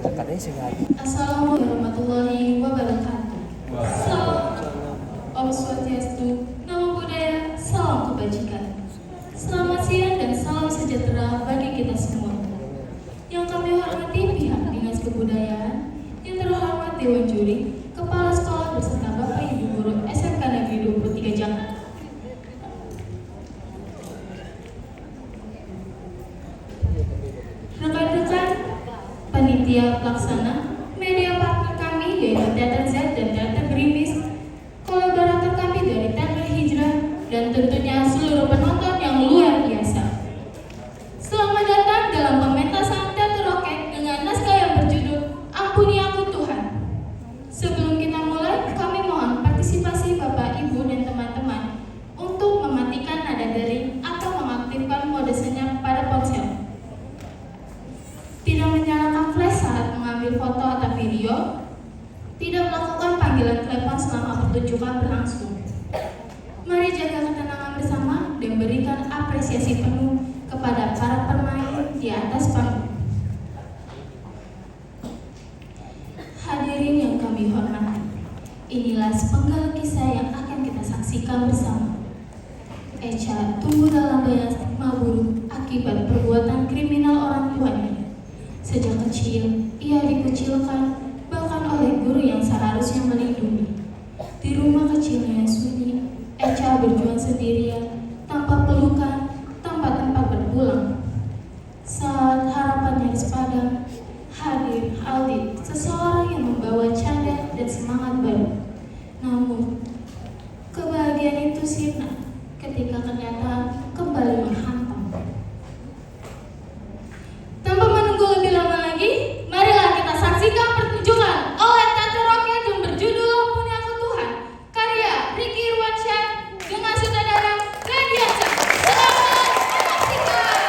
Assalamualaikum warahmatullahi wabarakatuh. Salam Om Swastiastu, Namo Buddhaya, salam kebajikan. Selamat siang dan salam sejahtera bagi kita semua. Yang kami hormati pihak Dinas Kebudayaan, yang terhormat Dewan Juri, Kepala Sekolah beserta Bapak Ibu Guru SMK Negeri 23 Jakarta. Rekan-rekan panitia pelaksana, media partner kami yaitu Teater Z dan Teater Gerimis, kolaborator kami dari Teater Hijrah, dan tentunya seluruh penonton yang luar biasa. Selamat datang dalam pementasan Teater Roket dengan naskah yang berjudul Ampuni Aku Tuhan. Sebelum kita mulai, kami mohon partisipasi Bapak, Ibu, dan teman-teman untuk mematikan nada dering atau mengaktifkan mode senyap pada ponsel. Tidak menyalakan flash saat mengambil foto atau video, tidak melakukan panggilan telepon selama pertunjukan berlangsung. Mari jaga ketenangan bersama dan berikan apresiasi penuh kepada para pemain di atas panggung. Hadirin yang kami hormati, inilah sepenggal kisah yang akan kita saksikan bersama. Echa tumbuh dalam banyak stigma buruk akibat perbuatan kriminal orang tuanya. Sejak kecil, ia dikucilkan, bahkan oleh guru yang seharusnya melindungi. Di rumah kecilnya yang sunyi, Echa berjuang sendirian, tanpa pelukan, tanpa tempat berpulang. Saat harapan nyaris padam, hadir Aldit, seseorang yang membawa canda dan semangat baru. Namun, kebahagiaan itu sirna ketika kenyataan kembali menghantam. Tanpa menunggu lebih lama lagi, marilah kita saksikan pertunjukan oleh Teater Roket yang berjudul Ampuni Aku Tuhan, karya Ricky Irwansyah dengan sutradara Radiansyah. Selamat menyaksikan.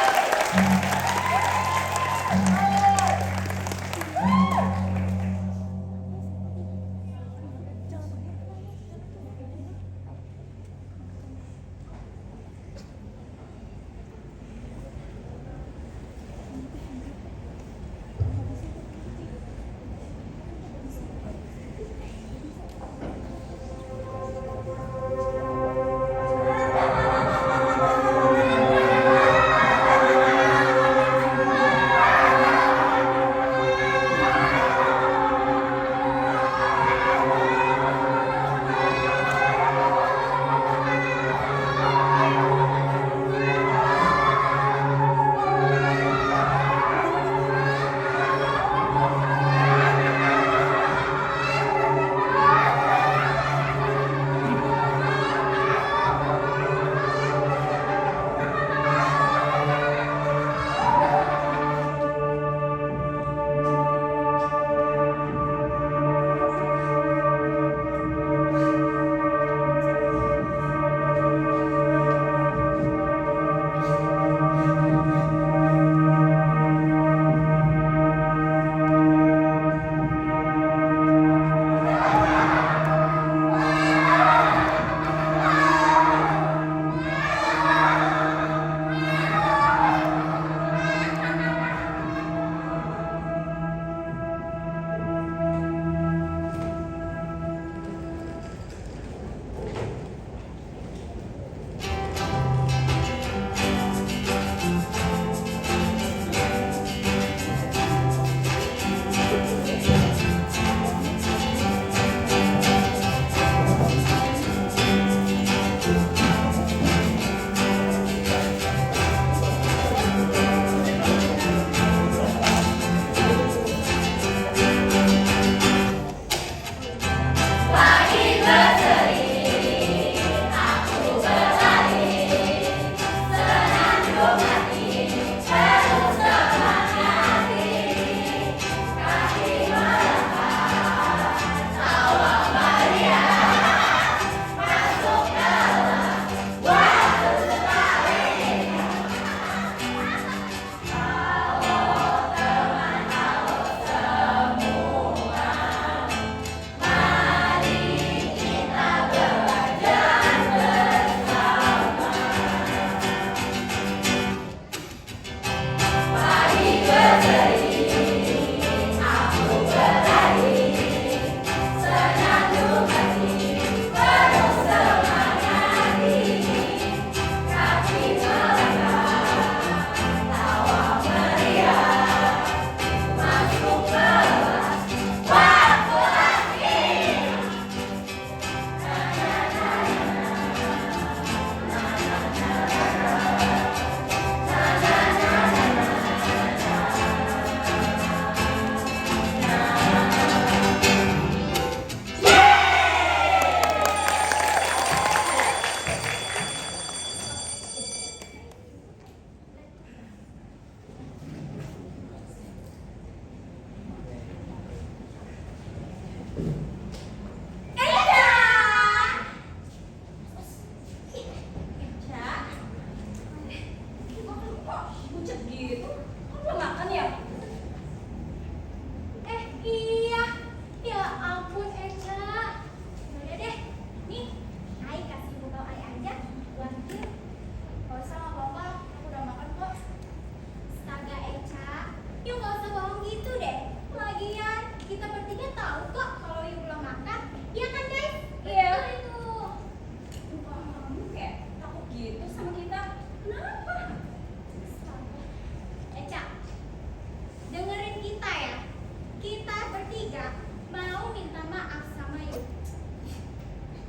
bertiga mau minta maaf sama Yu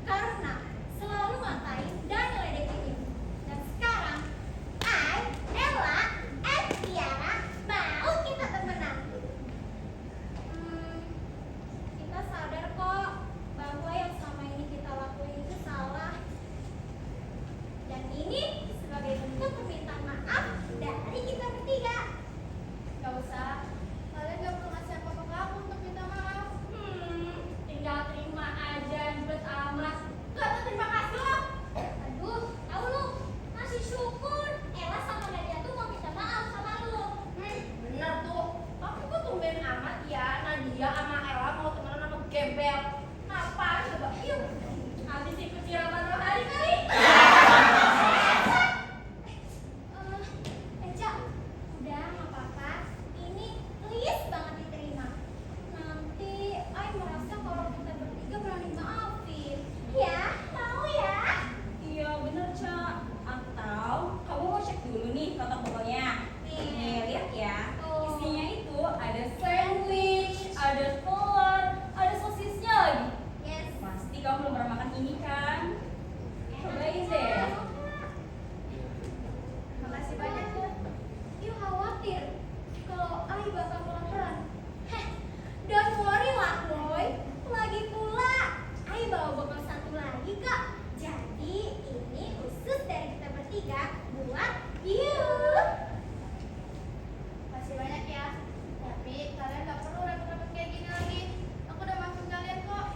karena selalu ngatain dan ngeledekin Yu. Dan sekarang Ella, Tiara mau kita temenan. Kita sadar kok bahwa yang selama ini kita lakuin itu salah. Dan ini sebagai bentuk permintaan maaf dari kita bertiga. Gak usah, kalian gak perlu ngasih apa-apa ke aku untuk minta maaf. Tinggal terima aja, ribet amat. Gak tau terima kasih lo. Aduh, tahu lu, masih syukur Ella sama Nadia tuh mau minta maaf sama lu. Bener tuh, tapi kok tumben amat ya Nadia sama Ella mau temenan sama gembel. Ngapain coba? Yuk, Habis ikut siraman rohani kali. Eca, udah nggak apa-apa. Ini please banget diterima. Nanti Ai merasa kalau kita bertiga berani maafin. Ya, mau ya? Iya bener Cak. Atau kamu mau cek dulu nih kotak bokolnya. Nih lihat ya. Oh. Isinya itu ada sandwich, ada telur, ada sosisnya lagi. Yes. Pasti kamu belum pernah makan ini kan? Cobain deh. Makasih banyak ya. Yuk khawatir kalau Ai bakal kelaparan. Heh, don't worry lah boy. Lagi pula Ai bawa bekal satu lagi kak. Jadi ini khusus dari kita bertiga buat you. makasih banyak ya. Tapi kalian gak perlu repot-repot kayak gini lagi. Aku udah maafin kalian kok.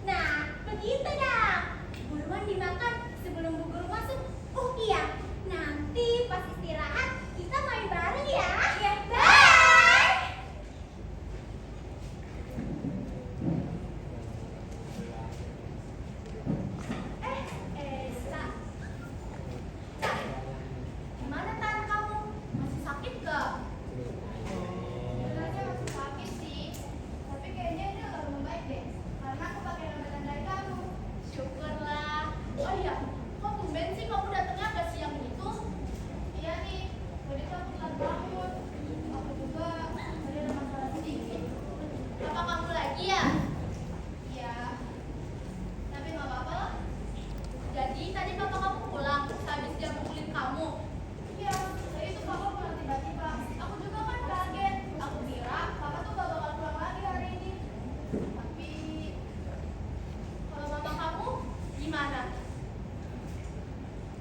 Nah, begitu dah. Buruan dimakan sebelum bu guru masuk. Oh iya, nanti pas istirahat kita main bareng ya. Iya. Bye. Sa. Gimana Tan kamu? Masih sakit gak? Sebenarnya masih sakit sih. Tapi kayaknya ini udah membaik deh. Karena aku pakai obat dari kamu. Syukurlah. Oh iya, kok tumben sih kamu datangnya agak siang gitu? Iya nih, tadi tuh aku telat bangun. Aku juga tadi ada masalah sedikit. Apa kamu lagi ya? Iya. Tapi nggak apa-apa lah. Jadi tadi papa kamu pulang habis dia mukulin kamu. Iya, jadi itu papa pulang tiba-tiba. Aku juga kan kaget. Aku kira papa tuh gak bakal pulang lagi hari ini. Tapi kalau mama kamu gimana?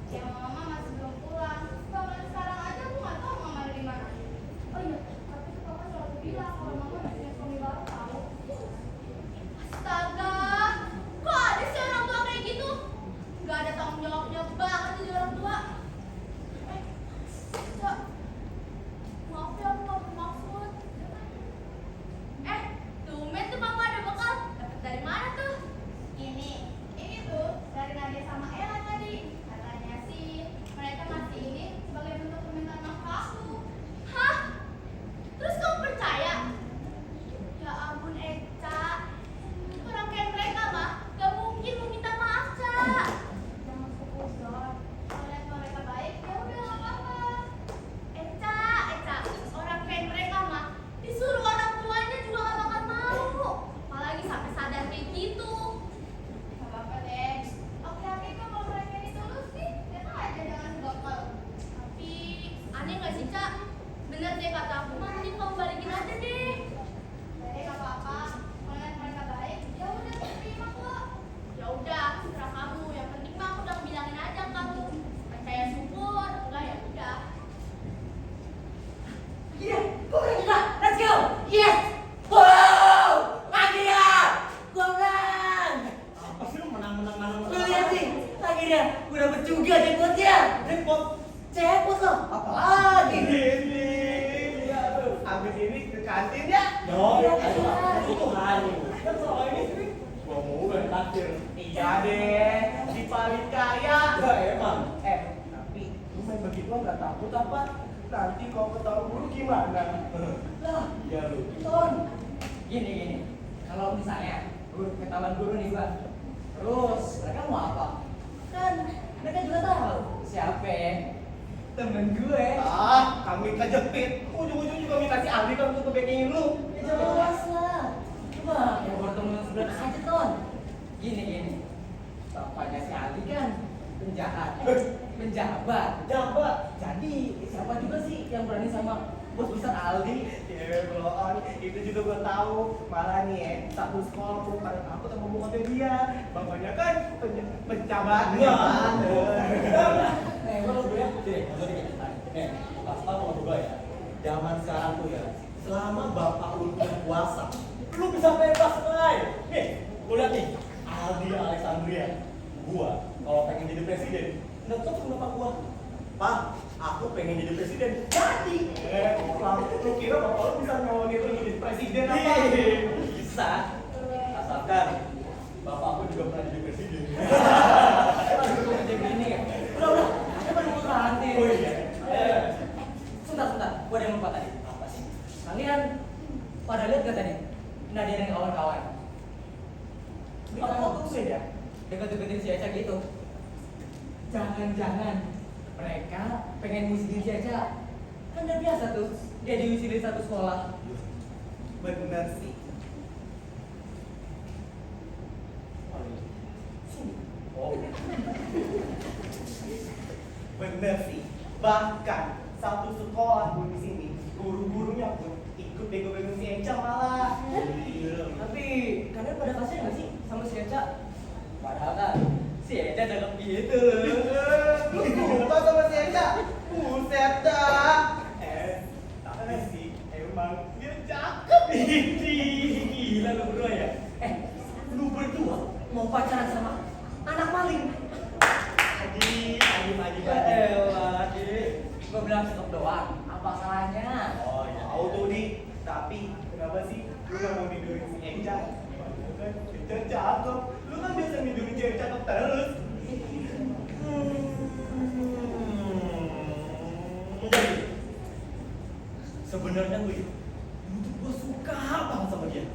Ya mama masih belum pulang. Bahkan sekarang aja aku nggak tahu mama ada di mana. Oh iya, tapi tuh papa selalu bilang kalau mama udah punya suami baru tahu. Astaga, kok ada sih orang tua kayak gitu? Gak ada tanggung jawabnya banget jadi orang tua. Cak, maaf ya aku gak bermaksud. Tumben tuh kamu ada bekal. Dapet dari mana tuh? Ini tuh dari Nadia sama Ella tadi. Katanya sih mereka ngasih ini sebagai bentuk permintaan maaf ke aku. Hah? Terus kamu percaya? Ya ampun Eca, orang kayak mereka mah gak mungkin mau minta maaf Cak. Jangan sukuzon. Kalau lihat mereka baik ya udah gak apa-apa. Eca, orang kayak mereka mah disuruh orang tuanya juga gak bakal mau. Apalagi sampai sadar kayak gitu. Gak apa-apa deh. Aku yakin kok kalau mereka ini tulus sih, mereka aja jangan bakal. Tapi aneh gak sih Cak? Bener deh kata aku mah, mending kamu balikin aja deh. Jadi gak apa-apa. Kalau lihat mereka baik, ya udah terima kok. Ya udah, serah kamu. Yang penting mah aku udah bilangin aja ke kamu. Percaya syukur, enggak ya udah. Iya, gue udah gila. Let's go. Yes. Wow, akhirnya gue menang. Apa sih lu menang-menang? Lu lihat nih, akhirnya gue dapet juga jackpotnya. Jackpot. Jackpot loh. Apa lagi? Ini. Habis ini ke kantin ya? Dong. Iya, Ayo, iya. itu hari. Kan soal ini sih. Gua mau gak takdir. Iya deh. Si paling kaya. Ya emang. Tapi lu main begitu nggak takut apa? Nanti kalau ketahuan guru gimana? Lah, Ya lu. Ton. Gini. Kalau misalnya gue ketahuan guru nih gua, terus mereka mau apa? Kan mereka juga tahu siapa temen gue. Kami kejepit. Ujung-ujung juga minta si Aldi kan untuk ngebacking lu. Jelas lah. penjahat, penjabat. Jabat. Jadi siapa juga sih yang berani sama bos besar Aldi? Ya, bloon. Itu juga gua tahu. Malah nih, satu sekolah pun pada takut sama bokapnya dia. Bapaknya kan penjabat. Gua lu ya. Sini, gua dikit. Nih, pas tau sama gua ya. Zaman sekarang tuh ya, selama bapak lu punya kuasa, lu bisa bebas, Bay. Nih, lu lihat nih, Aldi Alexandria. Gua kalau pengen jadi presiden, netep sama bapak gua. Pak, aku pengen jadi presiden. Jadi. Lu kira bapak lu bisa nyalonin lu jadi presiden apa? Bisa. Asalkan bapak aku juga pernah jadi presiden. Aduh, kerja gini ya. Udah, kita baru mau berhenti. Oh iya. Sebentar, gua ada yang lupa tadi. Apa sih? Kalian pada lihat gak tadi? Nadia dan kawan-kawan. Ini kan kok tuh ya? Deket-deketin si Eca gitu. Jangan-jangan mereka pengen ngusir si Eca. Kan udah biasa tuh dia diusilin satu sekolah. Bener sih. Oh, Bener sih. Bahkan satu sekolah pun di sini, guru-gurunya pun ikut bego-bego si Eca malah. Tapi kalian pada kasihan gak sih sama si Eca? Padahal kan si Eca cakep gitu. Lu suka sama si Eca? Buset dah. Tapi sih emang dia cakep. gila lu berdua ya. Lu berdua mau pacaran sama anak maling? Adi. Elah, gua bilang stop doang. Apa salahnya? Oh iya. Tahu tuh di. Tapi kenapa sih lu gak mau tidurin si Eca? Padahal kan Eca cakep. Lu kan biasa tidurin cewek cakep terus. Jadi sebenarnya gue gue suka banget sama dia.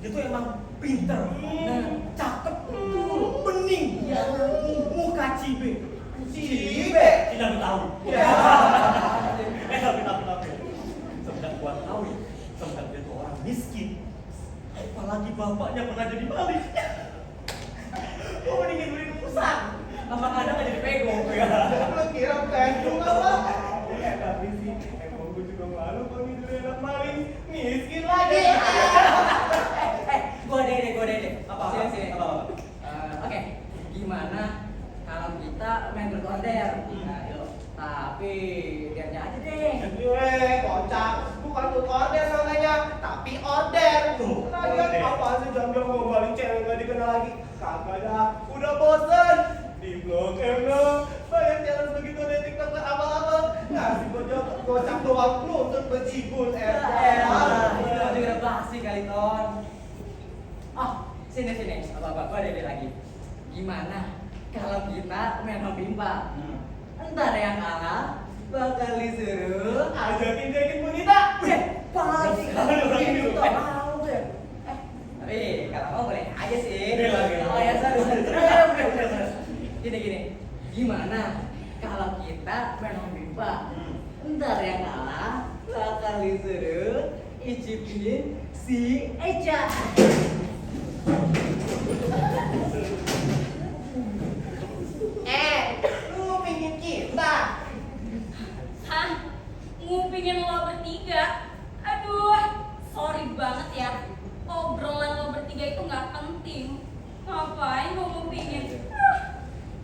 Dia tuh emang pinter, cakep, bening, muka cibe. Cibe? Tidak tahu. Ya. Tapi. Sebenarnya gua tahu ya, sebenarnya dia tuh orang miskin. Apalagi bapaknya pernah jadi maling. Lu mendingin beli musang. Apa kadang gak jadi pego? Lu kira pendung apa? Tapi sih, emang gue juga malu kalau tidurin anak maling. Miskin lagi. Gua deh. Apa? Sini. Oke, gimana kalau kita main berkorder? Nah, yuk. Tapi lihatnya aja deh. Kocak. Bukan tuh order namanya, tapi order. Lagian apa sih jam-jam mau balik cewek gak dikenal lagi? Kagak dah, udah bosen. Di blog M dong, banyak challenge begitu di TikTok abal-abal. Ngasih gocap doang, nuntut bejibun. Itu juga basi kali Ton. Oh, sini. Apa gua ada lagi. Gimana kalau kita main pimpa? Ntar yang kalah bakal disuruh Ajakin bonita. pasti Kalau gitu orang mau gue. Tapi kalau mau boleh aja sih. Gila. Oh ya, seru. Gini. Gimana kalau kita main pimpa? Ntar yang kalah bakal disuruh icipin si Eca. Lu pingin kita? Hah? Ngupingin lo bertiga? Aduh, sorry banget ya. Obrolan lo bertiga itu nggak penting. Ngapain lo ngupingin?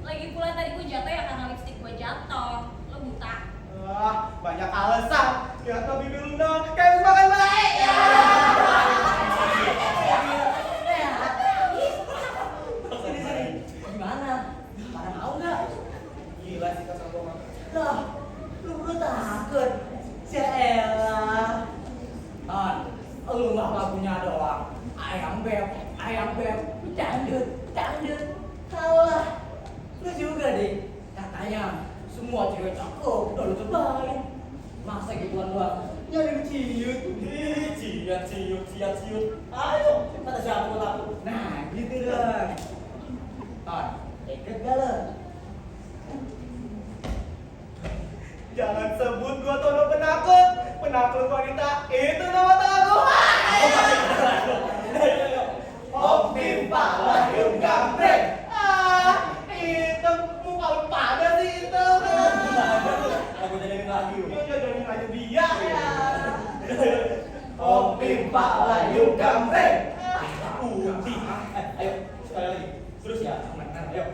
Lagi pula tadi gue jatuh ya karena lipstick gue jatuh. Lo buta. Banyak alasan. Lihat bibir lu dong, kayak makan baik. Gimana? Pada mau nggak? Gila sih kata gua mah. Lah, lu berdua takut? Jaelah. Ton, lu mah punya doang. Ayam beb, dangdut. Kalah. Lu juga deh. Katanya semua cewek cakep udah lu cobain. Masa gituan doang? Nyari ciut. Ciut. Ayo, kata siapa gua takut. Nah, gitu dong. Ton, ikut gak lu? Jangan sebut gua Tono penakut. Penakut wanita itu nama tahu. Om Pimpa lahir gambreng. Hitam muka lu yuk gambreng. Uji. Ayo, sekali lagi. Terus ya. Ayo.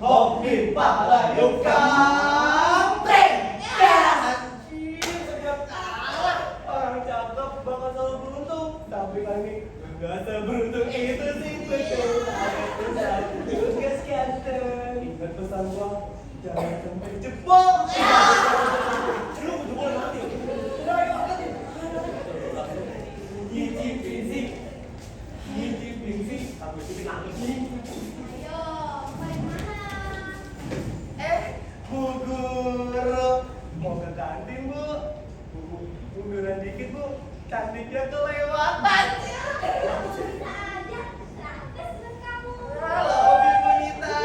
Hoki pala yuk gambreng. Ya. Anjir, setiap kalah orang cakep bakal selalu beruntung. Tapi kali ini nggak seberuntung itu sih betul. Aku satu gas ganteng. Ingat pesan gua, jangan sampai jebol. Lu jebol mati. Udah ayo angkatin. Hiji fisik. Hiji fisik. Aku ikutin lagi. Ayo, paling mana? Bu Guru, mau ke kantin Bu? Munduran dikit Bu, cantiknya kelewatan. Bisa aja, gratis buat kamu. Halo Ibu Nita.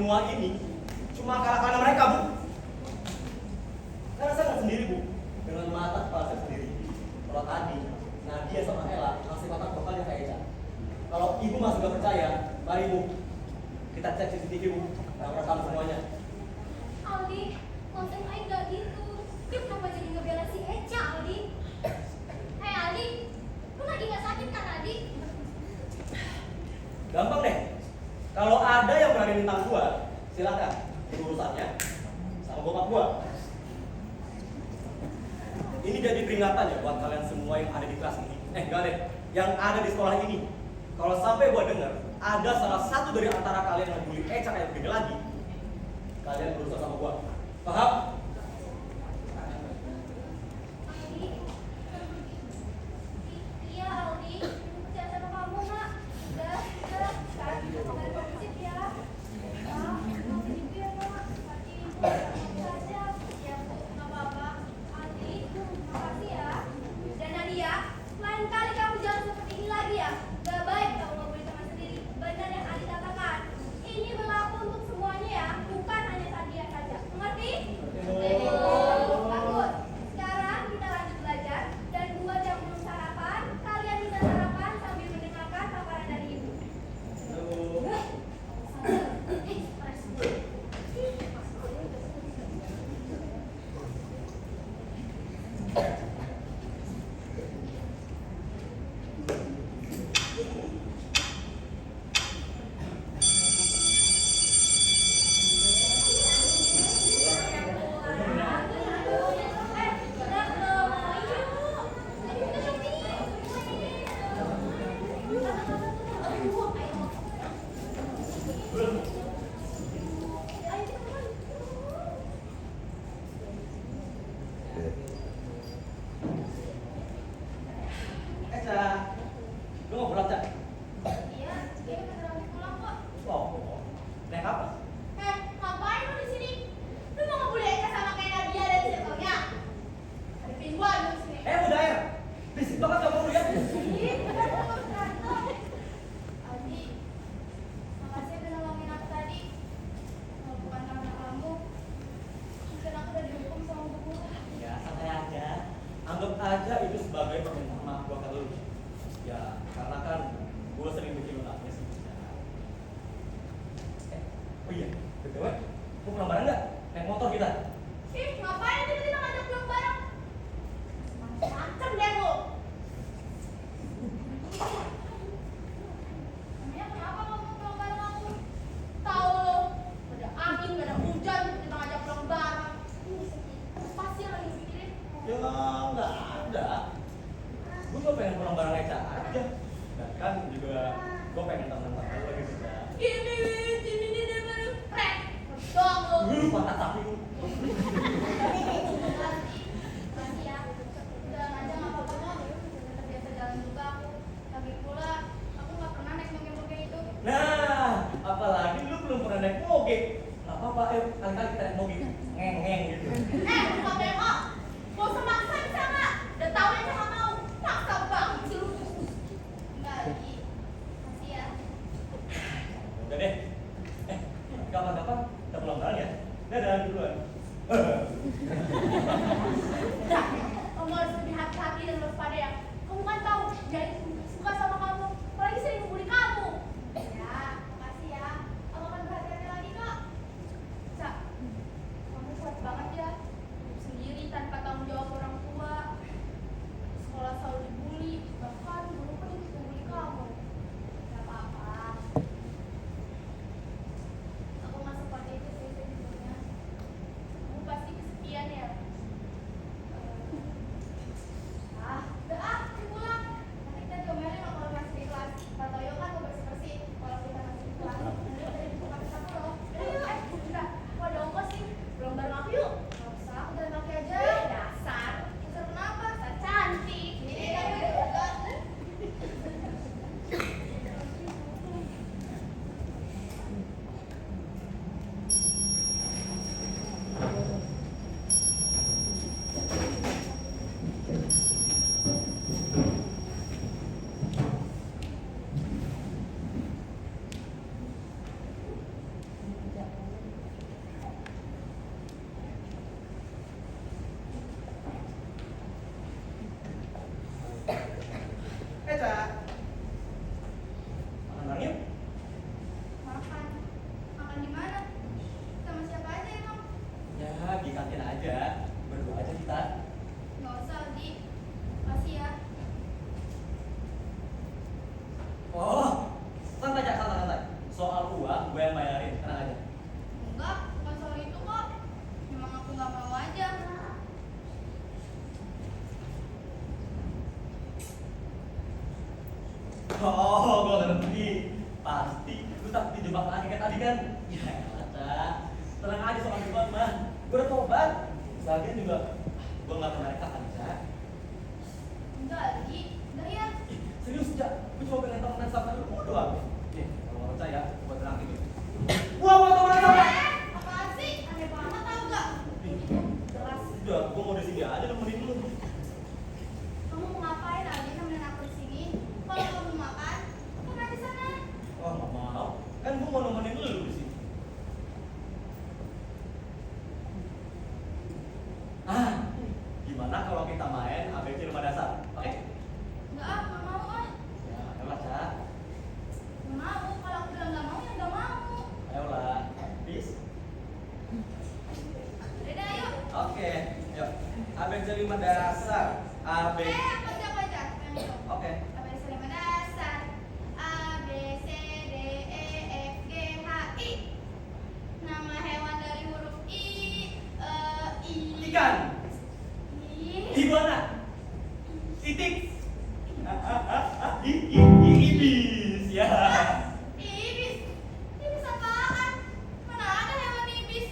semua ini cuma karena mereka, Bu. Karena saya nggak sendiri, Bu. Dengan mata kepala saya sendiri. Kalau tadi Nadia sama Ella masih kotak vokalnya kayak Eca. Kalau Ibu masih nggak percaya, mari Bu, kita cek CCTV, Bu. Nah, rekam semuanya. Aldi, konten Aing gak gitu. Dia kenapa jadi ngebela si Eca, Aldi? Hei Aldi, lu lagi gak sakit kan Aldi? Gampang deh. Kalau ada yang berani nentang gua, silakan. Itu urusannya sama bokap gua. Ini jadi peringatan ya buat kalian semua yang ada di kelas ini. Enggak deh, yang ada di sekolah ini. Kalau sampai gua dengar ada salah satu dari antara kalian yang bully Eca kayak begini lagi, kalian berusaha sama gua. Paham? Aldi, iya Aldi, percaya sama kamu nak. Udah, sekarang kita kembali positif ya. Pak, maafin ibu ya nak. Tadi ibu saja. Ya Bu, nggak apa-apa. Aldi, makasih ya. Dan Nadia, lain kali kamu jangan seperti ini lagi ya. Gak baik kamu nggak boleh teman sendiri. Benar yang Aldi katakan. Ini berlaku untuk semuanya ya, bukan hanya Nadia saja. Mengerti? Bagus. Sekarang kita lanjut belajar. Dan buat yang belum sarapan, kalian bisa sarapan sambil mendengarkan paparan dari ibu. Eca, lu mau pulang, Cak? Iya, dia beneran mau pulang kok. Oh, naik apa? Ngapain lu di sini? Lu mau ngebully Eca sama kayak Nadia dan circle-nya? Ada pinguan lu di sini. Udah ya. Bisik banget kamu lihat. Ih, bener kamu berantem. Aldi, makasih udah nolongin aku tadi. Kalau bukan karena kamu, mungkin aku udah dihukum sama bu guru. Ya, santai aja. Anggap aja itu sebagai permintaan maaf gua ke lu. Ya, karena kan gua sering bikin lu nangis. Oh iya, BTW, lu pulang bareng nggak? Naik motor kita. Ih, ngapain tiba-tiba ngajak pulang bareng? Macem deh lu. Emangnya kenapa kamu mau pulang bareng aku? Tahu lu, ada angin, gak ada hujan, tiba-tiba ngajak pulang bareng. Apa sih yang lagi mikirin? Ya, nggak ada. Gua cuma pengen pulang bareng Eca aja. Dan kan juga gua pengen temen-temen lu lagi juga. Ini dia baru rek. Dong lu. Lu patah tapi lu. Makasih ya. Udah aja nggak apa-apa kok. Udah terbiasa jalan juga aku. Lagi pula aku nggak pernah naik moge-moge itu. Nah, apalagi lu belum pernah naik moge. Nggak apa-apa, ayo kali-kali kita naik moge. Ngeng-ngeng gitu. Bukan bengok. Gak usah maksa bisa nggak? Udah tahu aja nggak mau. Maksa banget sih lu. Enggak lagi. Makasih ya. Udah deh. Tapi kapan-kapan kita pulang bareng ya. Dadah duluan. Udah. Kamu harus lebih hati-hati dan waspada ya. Kamu kan tahu jadi suka sama kamu. Apalagi sering ngebully kamu. Ya, makasih ya. Kamu akan berhati-hati lagi kok. Cak, kamu kuat banget ya. Oh, gue ngerti. Pasti lu takut dijebak lagi kayak tadi kan? Ya, Caca. Tenang aja soal jebak mah. Gue udah tobat. Lagian juga gue nggak pernah nikah kan, Caca. Enggak, Di. Enggak ya. Ih, serius, Caca. Gue cuma pengen temenan sama lu doang. Nih, kalau mau percaya, gue tenang gitu. Wah, mau temenan sama. Apaan sih? Aneh banget tau gak? Ih, jelas. Udah, gue mau di sini aja nemenin lu. Kamu mau ngapain aja nemenin aku di sini? Kalau kamu makan, makan di sana. Oh, nggak mau. Kan gue mau nemenin lu di sini. Ah, gimana kalau kita main ABC rumah dasar? Oke? Enggak ah, nggak mau ah. Ya, ayolah, Cak. Nggak mau. Kalau aku bilang nggak mau, ya nggak mau. Ayolah. Peace. Udah, ayo. Oke, yuk. ABC rumah dasar. ABC. Aku aja. Yang itu. Oke. ABC 5 dasar. A, B, C, D, E, F, G, H, I. Nama hewan dari huruf I. I. Ikan. I. Iguana. Itik. Ibis. Ya. Ibis. Ibis apaan? Mana ada hewan ibis?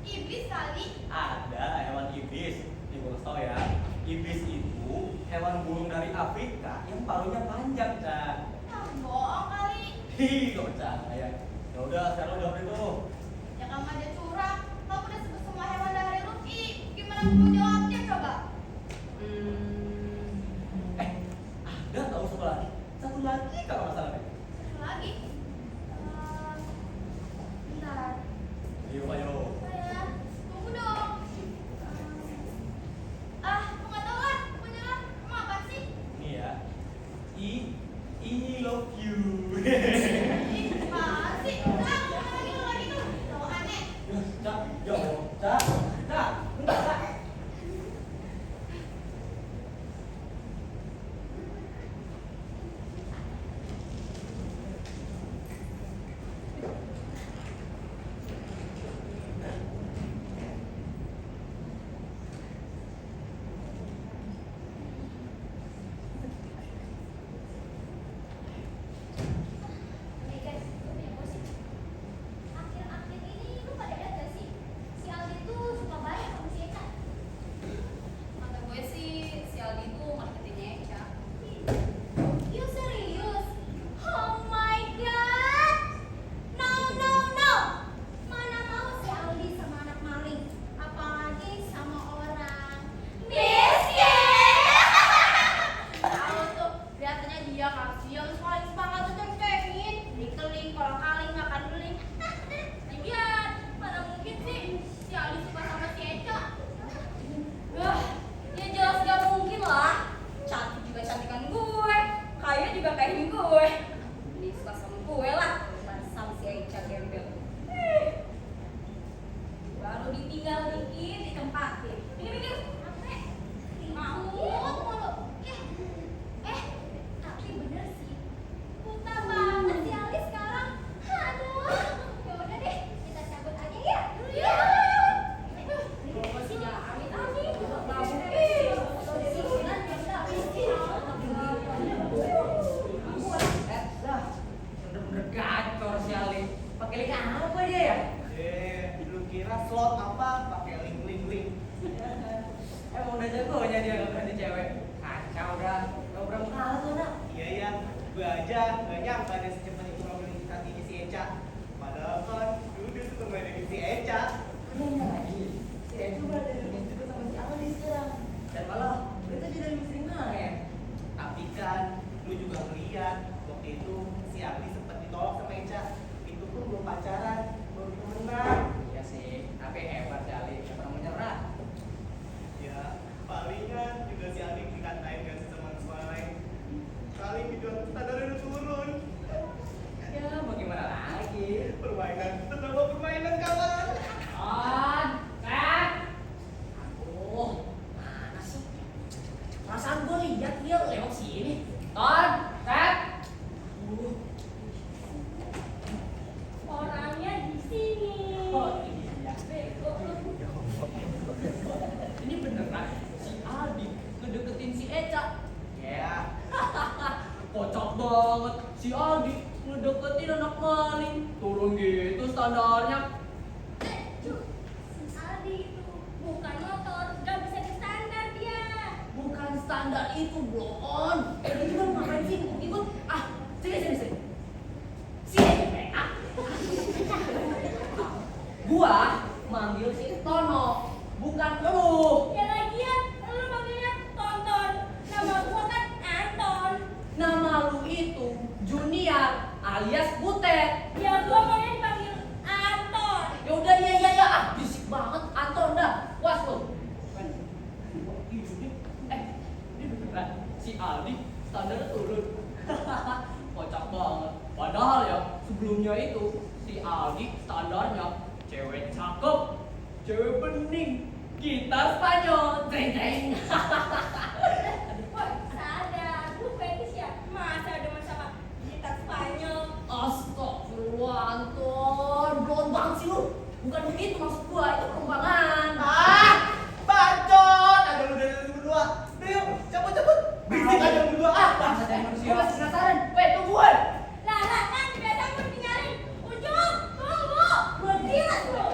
Iblis kali. Ada hewan ibis. Nih gue kasih tau ya. Ibis itu hewan burung dari Afrika yang paruhnya panjang, Cak. Ah, bohong kali. Hi, gak percaya. Ya udah, sekarang lu jawab itu. Ya kamu aja curang. Kamu udah sebut semua hewan dari huruf I. Gimana aku mau jawabnya coba? Ada tahu satu lagi. Satu lagi kalau nggak salah. Satu lagi. Bentar. Ayo, ayo. Saya tunggu dong. Aku nggak tahu lah. Aku nyerah. Kamu apa sih? Ini ya. I love you. Ih, apaan sih? Udah, aku lagi tuh. Tahu aneh. Cak, jawab. Cak, bentar, Cak. Hey guys, gue punya gosip. Akhir-akhir ini lu pada lihat gak sih? Si Aldi tuh suka banyak sama si Eca. Kata gue sih, si Aldi tuh marketingnya Eca. You serius? Oh my god! No, no, no! Mana mau si Aldi sama anak maling? Apalagi sama orang miskin! Tahu tuh, kelihatannya dia kasihan paling semangat tuh cengkengin. Dikeling, kalau kali nggak akan beling. Lagian, mana mungkin sih si Aldi suka sama si Eca? Wah, ya jelas gak mungkin lah. Cantik juga cantikan gue, kaya juga kayain gue. Jadi suka sama gue lah, bukan sama si Eca gembel. Baru ditinggal dikit ditempatin. Minggir. Ribut mulu. Tapi bener sih. Buta banget si Aldi sekarang. Aduh. Ya udah deh, kita cabut aja ya. Iya. Gue masih nyari tadi. Dah, bener-bener gacor si Ali. Pakai link apa dia ya? Lu kira slot apa? Pakai link. Emang udah jagonya dia nggak berani cewek. Kacau dah. Gak pernah kalah tuh nak. Iya ya, gue aja gak nyangka dia secepat itu ngobrolin kakinya si Eca. Padahal kan dulu dia suka main dengan si Eca. Kayaknya lagi. Si Ecu berada di juga sama si Ali sekarang. Dan malah mereka jadi lebih sering main. Tapi kan lu juga ngeliat waktu itu si Aldi sempat ditolak sama Eca. Itu pun belum pacaran, baru temenan. Iya sih, tapi hebat si Ali. Gak pernah menyerah. Ya, palingan juga si Aldi dikatain gak sih sama sekolah lain. Kali juga standarnya udah turun. Ya, mau gimana lagi? Permainan, tetap permainan kawan. Aduh, mana sih? Perasaan gue lihat dia lewat sini. Ton, Kat. Orangnya di sini. Oh iya. Bego lu. Ini beneran si Aldi ngedeketin si Eca. Ya, Kocok banget si Aldi ngedeketin anak maling. Turun gitu standarnya. Aldi itu bukan motor, gak bisa di standar dia. Bukan standar itu, Blon. Jadi juga lu ngapain sih ikut? Ah, sini. Sini, Gua manggil si Tono, bukan lu. Ya lagian, lu manggilnya Tonton. Nama gua kan Anton. Nama lu itu Junior alias Butet. Ya gua maunya dipanggil Anton. Ya udah iya. Ah, bisik banget Anton dah. Was lu. Ini beneran si Aldi standar turun. Kocak banget. Padahal ya sebelumnya itu si Aldi standarnya cewek cakep, cewek bening, gitar Spanyol, jeng. Woi, sadar, lu fetish ya? Masa ada masalah gitar Spanyol? Astagfirullah Anton, blon banget sih lu. Bukan begitu maksud gua, itu perumpamaan. Ah, bacot. Ada lu dari lu berdua. Udah yuk, cabut. Berisik aja lu berdua. Ah, Bangsa dari manusia. Gua masih penasaran. Weh, tunggu weh. Lah, kan biasa gua tinggalin. Ujung, tunggu. Gua gila lu.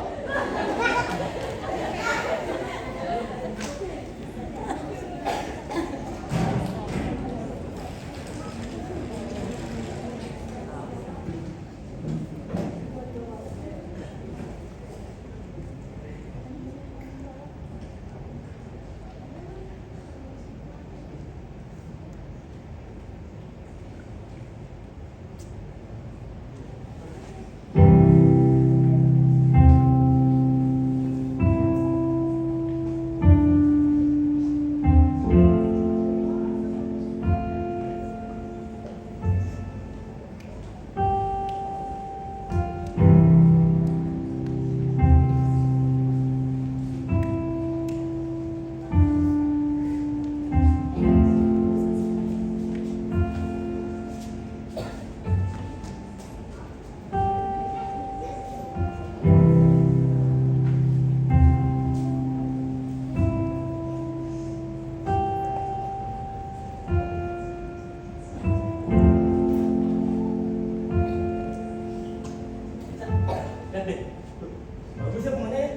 Lihat deh. Tuh, bagus ya bunganya ya?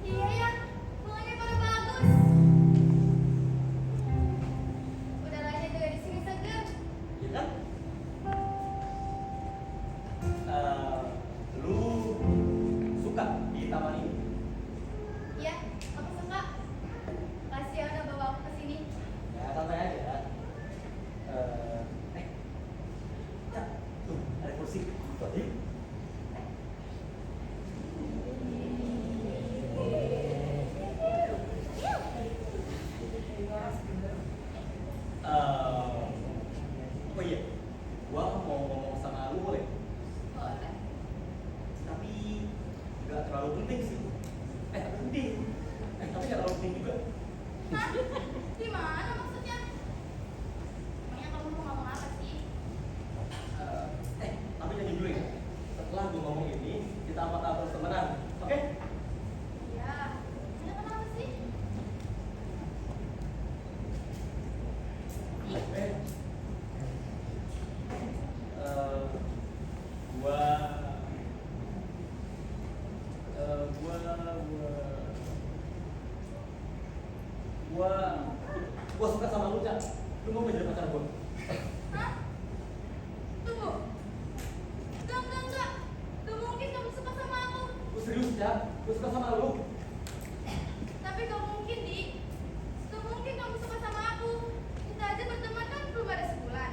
Iya ya, bunganya pada bagus. Udaranya juga di sini segar. Iya kan? Lu suka di taman ini? Iya, aku suka. Makasih ya udah bawa aku ke sini. Ya santai aja. Cak, tuh ada kursi. Tuh, yuk. Oh iya, gua mau ngomong sama lu boleh? Boleh. Tapi nggak terlalu penting sih. Tapi penting. Tapi nggak terlalu penting juga. Hah? Gimana maksudnya? Emangnya kamu mau ngomong apa sih? Tapi jangan dulu ya. Setelah gua ngomong ini, kita apakah harus temenan? Oke? Iya. Ini kenapa sih? Eh, gua suka sama lu, Cak. Lu mau jadi pacar gua? Hah? Tunggu. Enggak. Gak mungkin kamu suka sama aku. Gua serius, Cak. Gua suka sama lu. Tapi gak mungkin, Di. Gak mungkin kamu suka sama aku. Kita aja berteman kan belum ada sebulan.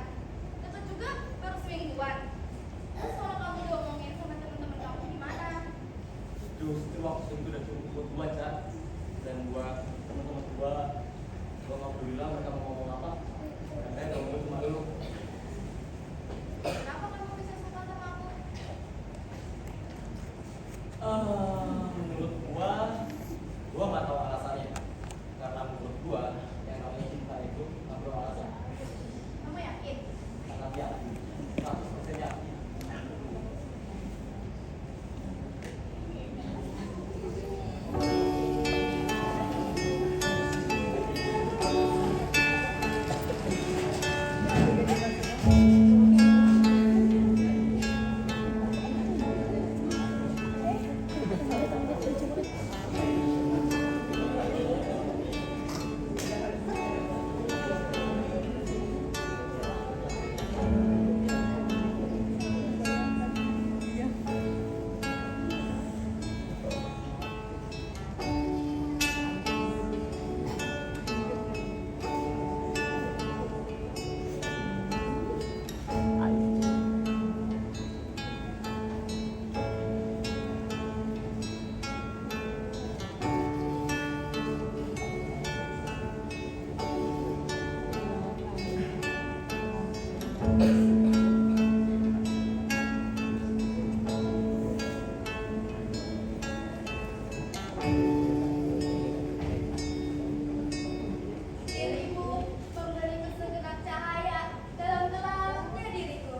Deket juga baru semingguan. Terus kalau kamu ngomongin sama teman-teman kamu gimana? Justru waktu itu udah cukup buat gua, Cak. Dan buat teman-teman gua nggak peduli lah mereka mau ngomong apa. Saya udah ngomong cuma lu. Kenapa kamu bisa suka sama aku? Menurut gua nggak tahu alasannya. Karena menurut gua yang namanya cinta itu nggak perlu alasan. Kamu yakin? Sangat yakin, 100% yakin. Dirimu memberiku segenap cahaya dalam gelapnya diriku.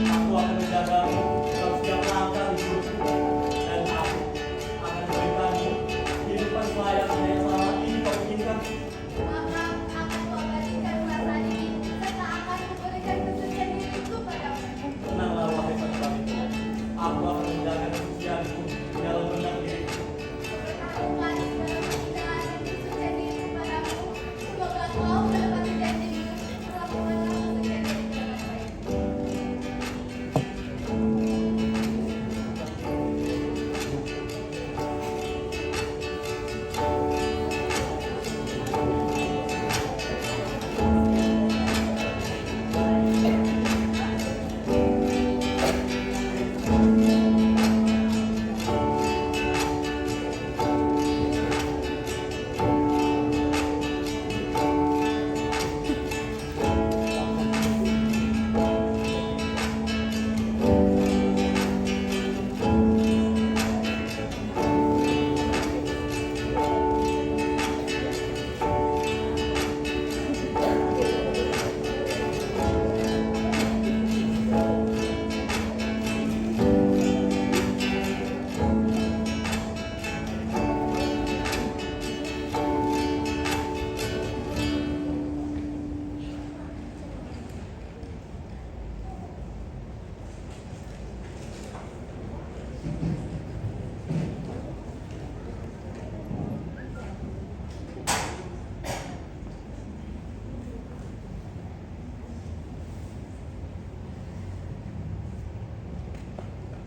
Aku akan menjagamu dalam setiap langkah hidupmu, dan aku akan memberikanmu kehidupan selayaknya yang selama ini kau inginkan. Maka akan kuabadikan rasa ini serta akan memberikan kesucian diriku padamu. Tenanglah wahai Satria, aku akan menjaga kesucianku di dalam benak diriku. Bertaruhkan dalam kehinaan dan kesucian diriku padamu. Semoga kau mendapati janjimu melakukanlah kesucian diriku dengan baik.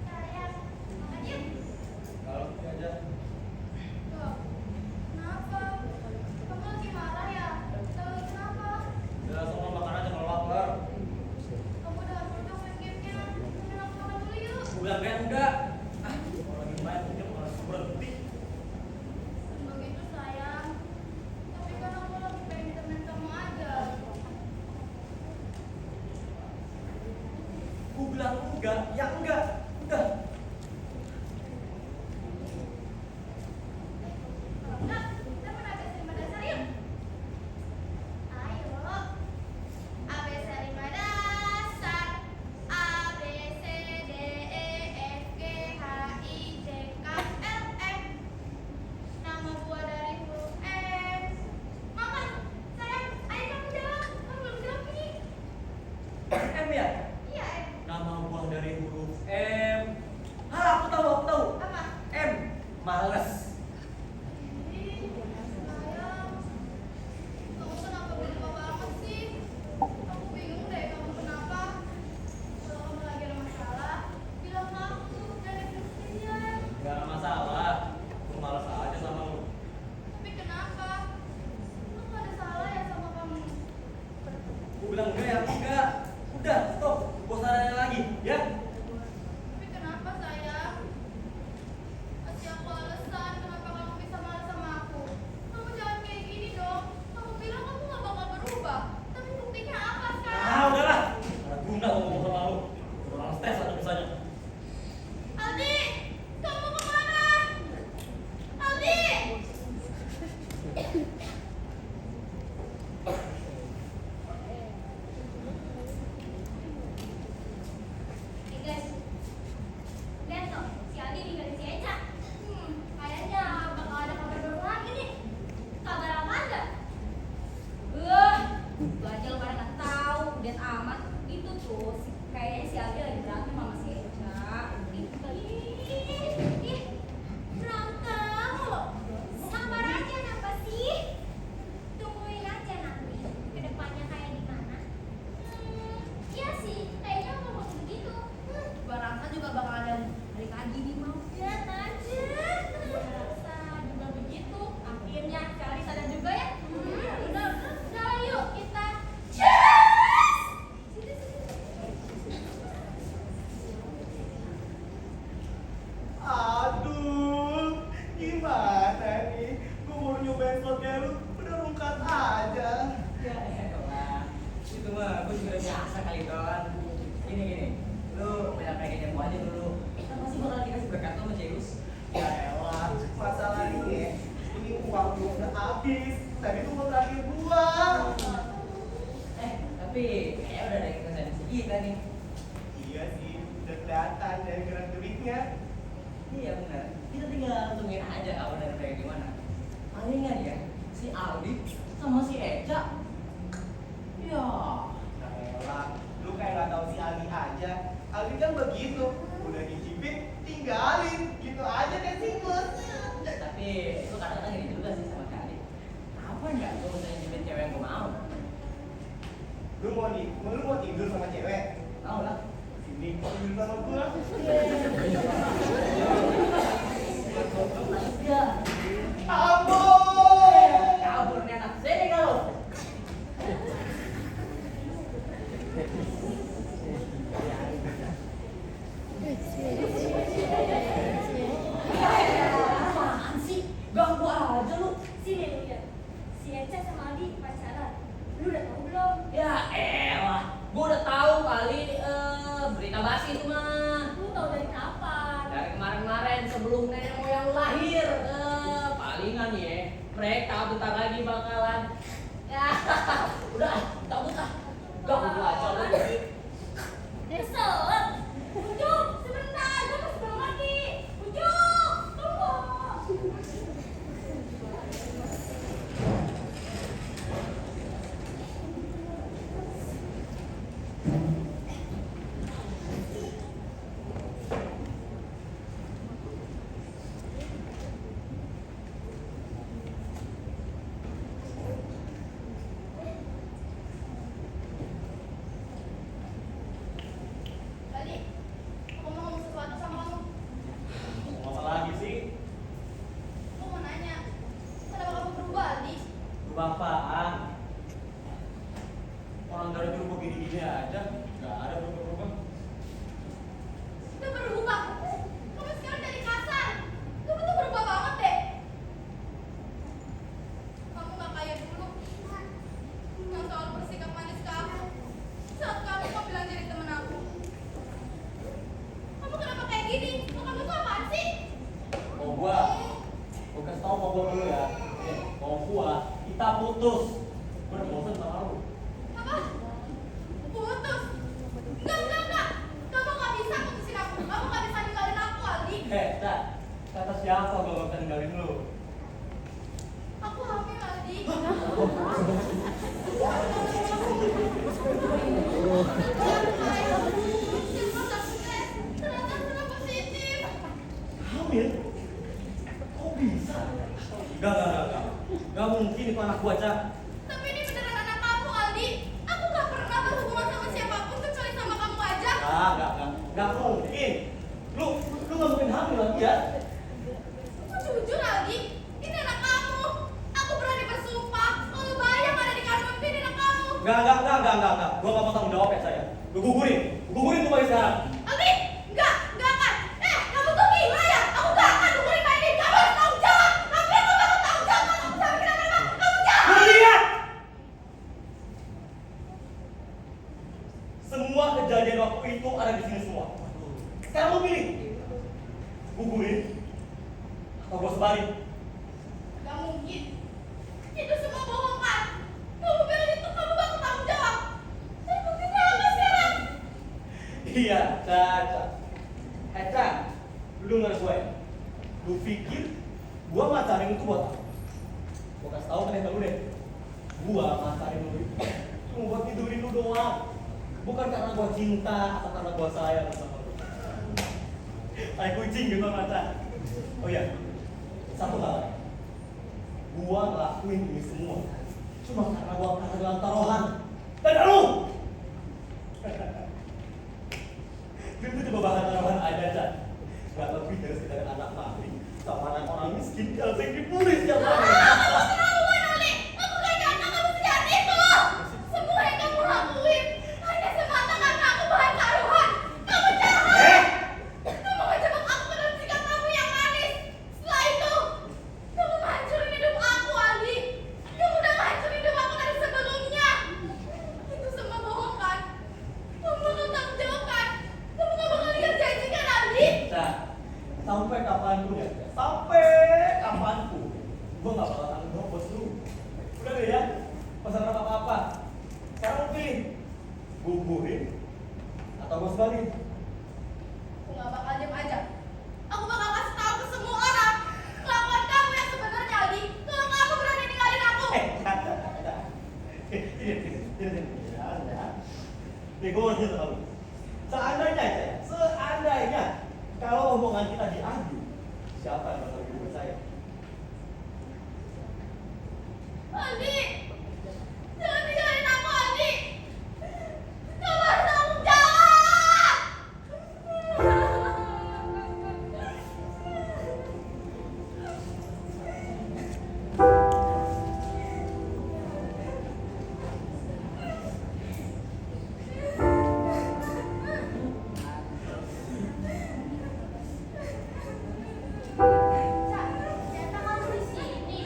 Sayang, makan yuk. Kalau ini aja, Loh, kenapa? Kamu lagi marah ya? Atau kenapa? udah sama makan aja kalau lapar. Kamu udah hafal dong main gamenya. Mending aku makan dulu yuk. Aku bilang kayak enggak. Kalau lagi main mungkin malah berhenti. Bukan begitu sayang. Tapi kan aku lagi pengen temen kamu aja. Aku bilang enggak, ya enggak. Udah. Kalau enggak, kita menabrak 5 dasar yuk. Ayo. ABC 5 dasar. A, B, C, D, E, F, G, H, I, J, K, L, M. Nama buah dari huruf M. Mama, sayang, ayo kamu jawab. Kamu belum jawab nih. M ya? Iya, M. Nama buah dari huruf M. Ah, aku tahu. Apa? M. Males. Ih, sayang. Kamu kenapa berubah banget sih? Aku bingung deh kamu kenapa. Kalau kamu lagi ada masalah, bilang ke aku, jangan sendirian. Gak ada masalah. Aku males aja sama lu. Tapi kenapa? Lu gak ada salah ya sama kamu. Aku bilang enggak ya enggak. Udah, stop. Gak usah nanya lagi, ya? Tapi kenapa sayang? Kasih aku alasan kenapa kamu bisa marah sama aku. Kamu jangan kayak gini dong. Kamu bilang kamu gak bakal berubah. Tapi buktinya apa sekarang? Ah, udahlah. Ada guna ngomong sama lu. Orang stres aja misalnya. Aldi, kamu kemana? Aldi! Guys, lihat tuh, si Aldi ninggalin si Eca. Kayaknya bakal ada kabar baru lagi nih. Kabar apa enggak? Belajar pada nggak tahu, udah amat. tuh kayaknya si Aldi lagi berantem sama si Eca. Ih, berantem lo. Sabar aja kenapa sih? Tungguin aja nanti kedepannya kayak gimana. Iya sih, kayaknya ngomong begitu. Gua rasa juga bakal ada balik lagi nih mau. Lihat aja. Rasa juga begitu. Akhirnya si Aldi sadar juga ya. Udah yuk kita. Aduh, gimana nih? Gue mau nyobain slotnya lu, udah rungkat aja. Ya elah, itu mah gue juga udah biasa kali Don. Gini, lu banyak pengen jamu aja dulu. Kita pasti bakal dikasih berkat sama Zeus. Ya elah, masalahnya ini uang gue udah habis. Tadi tuh mau terakhir gua. Tapi kayaknya udah ada yang ngesain si kita nih. Iya sih, udah kelihatan dari gerak geriknya. Iya benar. Kita tinggal tungguin aja kabar dari mereka gimana. Palingan ya, si Aldi sama si Eca. Ya, Nah elah, lu kayak gak tahu si Aldi aja. Aldi kan begitu, udah dicipit, tinggalin. Gitu aja kan sih bos. tapi itu kadang-kadang gini juga sih sama Kak Aldi. Apa enggak gue misalnya nyebut cewek yang gue mau? Lu mau tidur sama cewek? Mau lah. Sini, tidur sama gua. Ya. Ampun! Kabur nih anak. Sini kalau. Apaan sih? Ganggu aja lu. Sini lu lihat. Si Eca sama Aldi pacaran. Lu udah tahu belum? Ya elah, gua udah tahu kali berita basi itu mah. Lu tahu dari kapan? Dari kemarin-kemarin sebelum nenek moyang lu lahir. Palingan ya, mereka bentar lagi bakalan. Ya, udah, cabut ah. Ganggu aja lu. Keselak. Ujuk, sebentar. Gue masih belum mandi. Ujuk, tunggu. Tadi, aku mau ngomong sesuatu sama kamu. Mau apa lagi sih? Aku mau nanya, kenapa kamu berubah, Aldi? Berubah apaan? Orang dari dulu begini-gini aja, nggak ada berubah-berubah. Udah berubah. Kamu sekarang jadi kasar. Kamu tuh berubah banget deh. Kamu gak kayak dulu. Yang selalu bersikap manis ke aku. Saat kamu mau bilang jadi temen aku. Kamu kenapa kayak gini? Kamu tuh apaan sih? Mau gua kasih tau mau gua dulu ya. Mau gua, kita putus. Gua udah bosen sama lu. Apa? Putus? Enggak. Kamu gak bisa putusin aku. Kamu gak bisa ninggalin aku, Aldi. Kata siapa gua gak bisa ninggalin lu? Aku hamil, Aldi. Ternyata sudah positif. Hamil? Kok bisa? Gak. Gak mungkin itu anak gua, Cak. Tapi ini beneran anak kamu, Aldi. Aku gak pernah berhubungan sama siapapun kecuali sama kamu aja. Gak mungkin. Lu gak mungkin hamil lagi ya? Aku jujur, Aldi. Ini anak kamu. Aku berani bersumpah. Kalau bayi yang ada di kandungan ini anak kamu. Enggak. Gua gak mau tanggung jawab ya, saya. Gua gugurin tuh bayi sekarang. Aldi, enggak akan. Kamu tuh gila ya? Aku gak akan gugurin bayi ini. Kamu harus tanggung jawab. Tapi aku gak mau tanggung jawab kalau kamu sampai kenapa-napa. Kamu jangan. Lu lihat! Semua kejadian waktu itu ada di sini semua. Sekarang lu pilih. Gugurin atau gua sebarin. Gak mungkin. Itu semua bohong kan? Kamu bilang itu kamu gak tanggung jawab. Tapi buktinya apa sekarang? Iya, Caca. Caca, lu denger gue ya? Lu pikir gua macarin itu buat apa? Gua kasih tau ternyata lu deh. Gua macarin lu itu cuma buat tidurin lu doang. Bukan karena gua cinta atau karena gua sayang sama lu. Tai kucing gitu mata. Oh iya, satu hal. Gua ngelakuin ini semua cuma karena gua kehilangan taruhan. Dan lu! Itu cuma bahan taruhan aja, Chan. Gak lebih dari sekedar anak maling sama anak orang miskin yang sering dibully setiap hari. Keterlaluan, Ali. Aku gak nyangka kamu sejahat itu. Semua yang kamu lakuin hanya semata karena aku bahan taruhan. Kamu jahat. Kamu ngejebak aku ke dalam sikap kamu yang manis. Setelah itu, kamu menghancurin hidup aku, Ali. Kamu udah menghancurin hidup aku dari sebelumnya. Itu semua bohong kan? Kamu bakal tanggung jawab kan? Kamu gak bakal ingat janji kan, Ali? Nah, sampai kapanpun ya, sampai kapanpun gue gak bakal tanggung jawab buat lu. Udah deh ya, pesan apa-apa. Sekarang lu pilih, gugurin atau gue sebalin. Aku gak bakal diem aja. Aku bakal kasih tahu ke semua orang kelakuan kamu yang sebenarnya, Aldi. Kalau kamu berani ninggalin aku. Nih, gue mau cerita sama lu. Seandainya aja ya, seandainya kalau omongan kita diadu, siapa yang bakal lebih percaya? Aldi, jangan ninggalin aku, Aldi. Kamu harus tanggung jawab. Ternyata kamu di sini.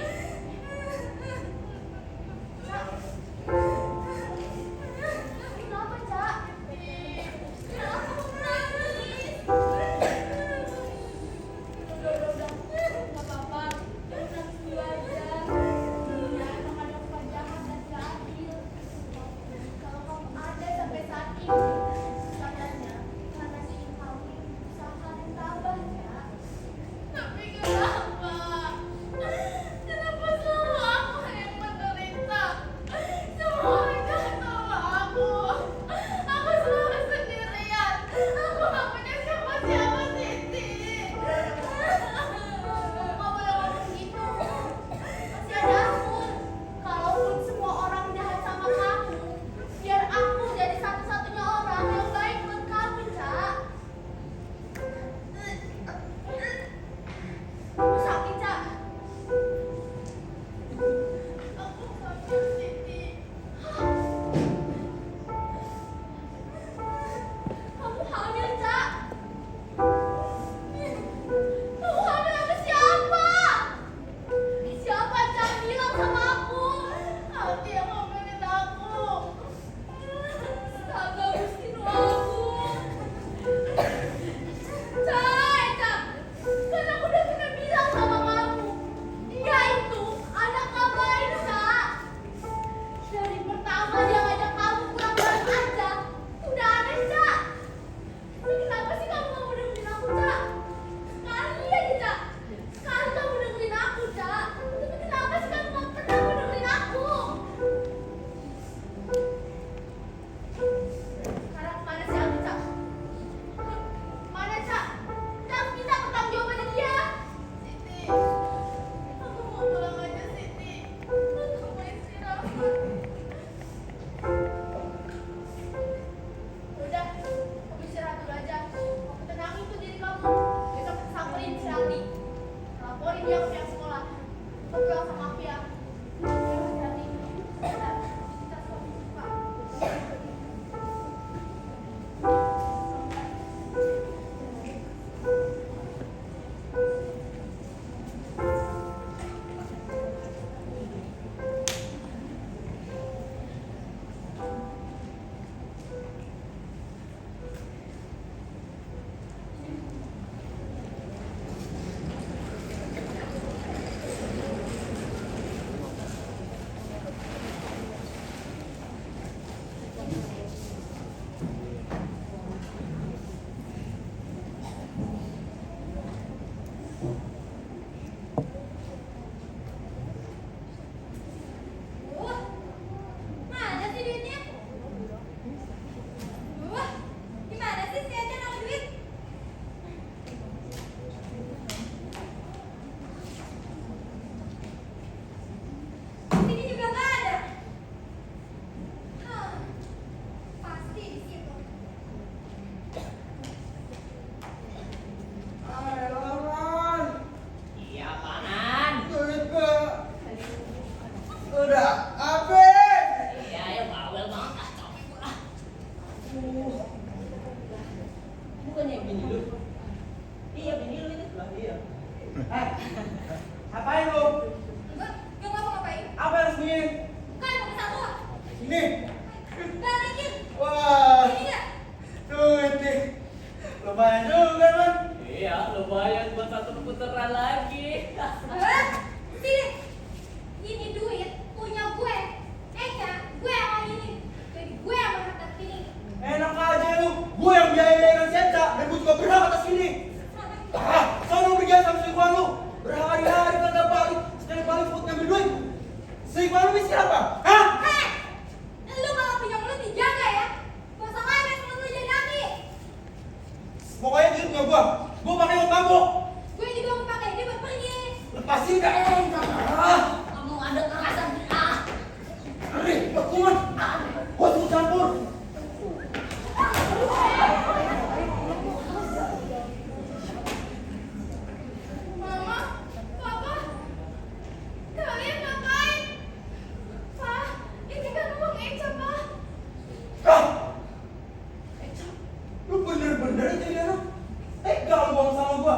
bini lu. Iya, bini lu itu sebelah dia. Ngapain lu? Enggak ngapa-ngapain. Apa yang sembunyiin? Kan nomor satu. Ini. Balikin. Wah, Ini enggak? duit nih. Lumayan juga, Man. Iya, lumayan buat satu putaran lagi. Sini. Ini duit punya gue. Eca, gue yang mainin. Jadi gue yang berhak ini. Enak aja lu. Gue yang biayain si Eca dan gue juga berhak atas ini. Soalnya pergi sama selingkuhan lu. Berhari-hari kagak balik. Sekali balik buat ngambil duit. Selingkuhan lu miskin apa? Hah? Heh, lu kalau punya mulut dijaga ya. Masalahnya mulut lu jadi laki. Pokoknya duit punya gua. Gua pakai buat mabuk. Gue juga mau pakai ini buat pergi. Lepasin gak? Kamu ada kerasan. Ngeri, kuat. Gua suruh campur. Mama, Papa, kalian ngapain? Pak, ini kan uang Eca, Pak. Ah! Eca, lu bener-bener jadi anak. Tega lu bohong sama gua.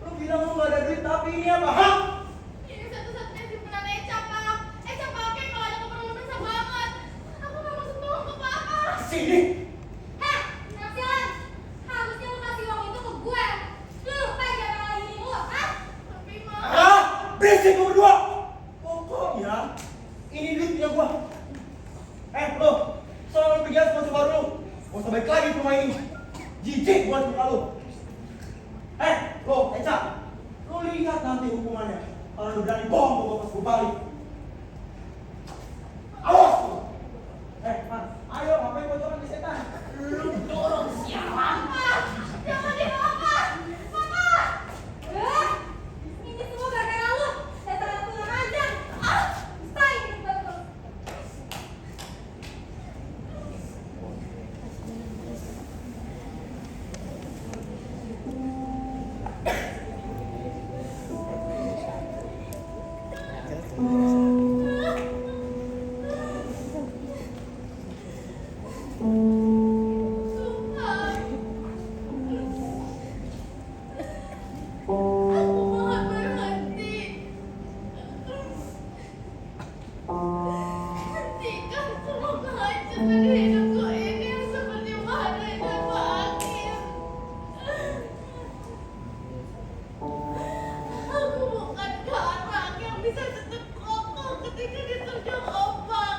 Lu bilang lu gak ada duit tapi ini apa? Hah? Ini satu-satunya simpanan Eca, Pak. Eca pakai kalau ada keperluan besar banget. Aku gak maksud bohong ke Papa. Sini. Heh, penampilan. Harusnya lu kasih uang itu ke gue. Lu lupa jangan lagi ini lu, hah? Tapi, Ma. Ah! Berisik lu berdua. Pokoknya ini duit punya gua. Lu, soalnya lu pergi aja sama baru lu. Gak usah balik lagi ke rumah ini. Jijik buat muka lu. Lu, Eca. Lu lihat nanti hukumannya. Kalau lu berani bohong gua pas gua balik. Awas lu. Man, ayo ngapain bocoran di setan? Lu dorong sialan. Jangan dibawa, Pak. Papa. Ini semua gara-gara lu. Dasar anak kurang ajar. Stay di depan lu. Aku mohon berhenti. Hentikan semua kehancuran hidupku ini yang seperti badai tanpa akhir. Aku bukan karang yang bisa tetap kokoh ketika diterjang ombak.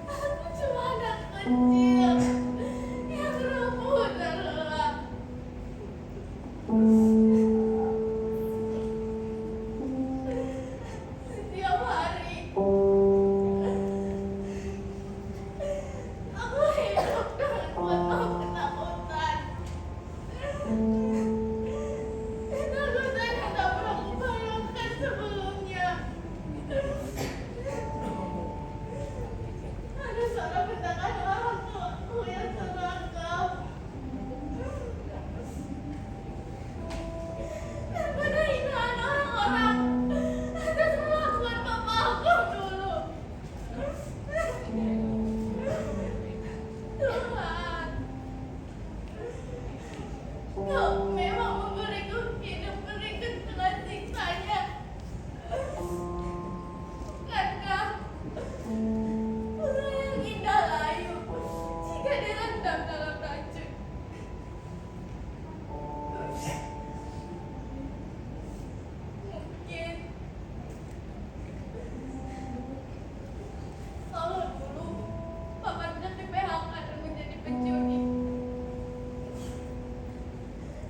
Aku cuma anak kecil yang rapuh dan lelah. Setiap hari aku hidup dengan penuh ketakutan. Ketakutan yang tak pernah kubayangkan sebelumnya. Ada suara bentakan orang tuaku yang seragam. Dan pada hinaan orang-orang atas perlakuan papa aku dulu. Tuhan, Kau memang memberiku hidup berikut dengan siksanya. Bukankah bunga yang indah layu jika direndam dalam racun? Mungkin kalau dulu Papa tidak di PHK dan menjadi pencuri,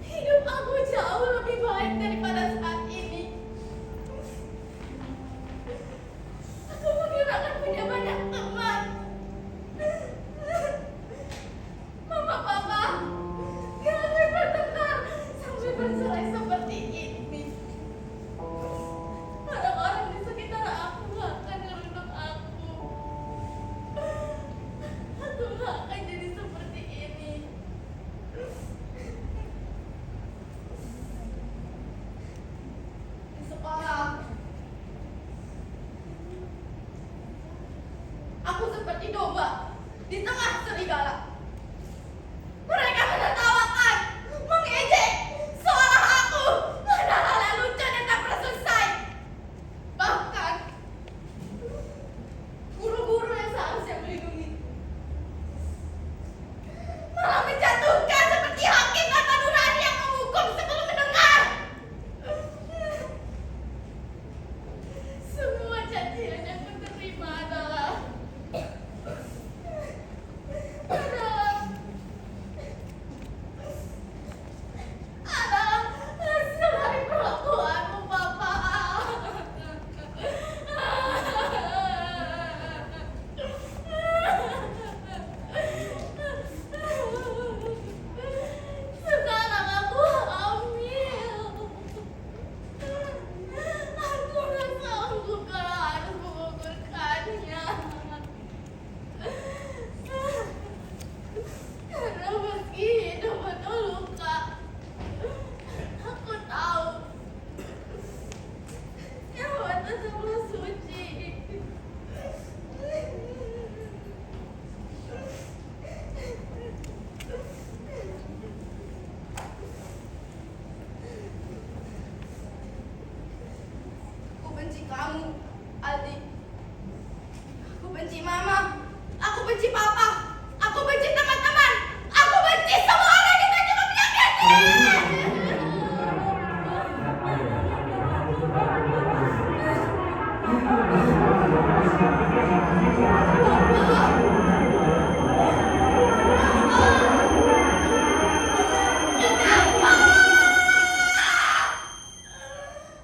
hidup aku jauh lebih baik daripada saat ini. Aku mungkin akan punya banyak teman. Mama, Papa, jangan bertengkar sampai bercerai seperti ini. Orang-orang di sekitar aku gak akan ngerunduk aku. Aku gak akan jadi seperti ini. Di sekolah, aku seperti domba di tengah serigala. Mereka menertawakan, mengejek, seolah aku ada hal yang lucu dan tak pernah selesai. Bahkan guru-guru yang seharusnya melindungi malah menjatuhkan seperti hakim tanpa nurani yang menghukum sebelum mendengar. Semua cacian yang kuterima adalah hasil dari perlakuanmu, Papa. Sekarang aku hamil. Aku tak sanggup kalau harus mengukurkannya. Karena meski hidup penuh luka, aku tahu nyawa tetaplah suci. Aku benci kamu, Aldi. Aku benci Mama. Aku benci Papa. Aku benci teman-teman. Aku benci semua orang yang tak cuma menyakiti.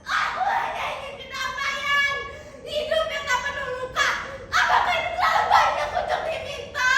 Aku hanya ingin kedamaian, hidup yang tak penuh luka. Apakah itu terlalu banyak untuk diminta?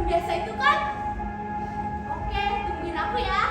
biasa itu kan? Oke, tungguin aku ya.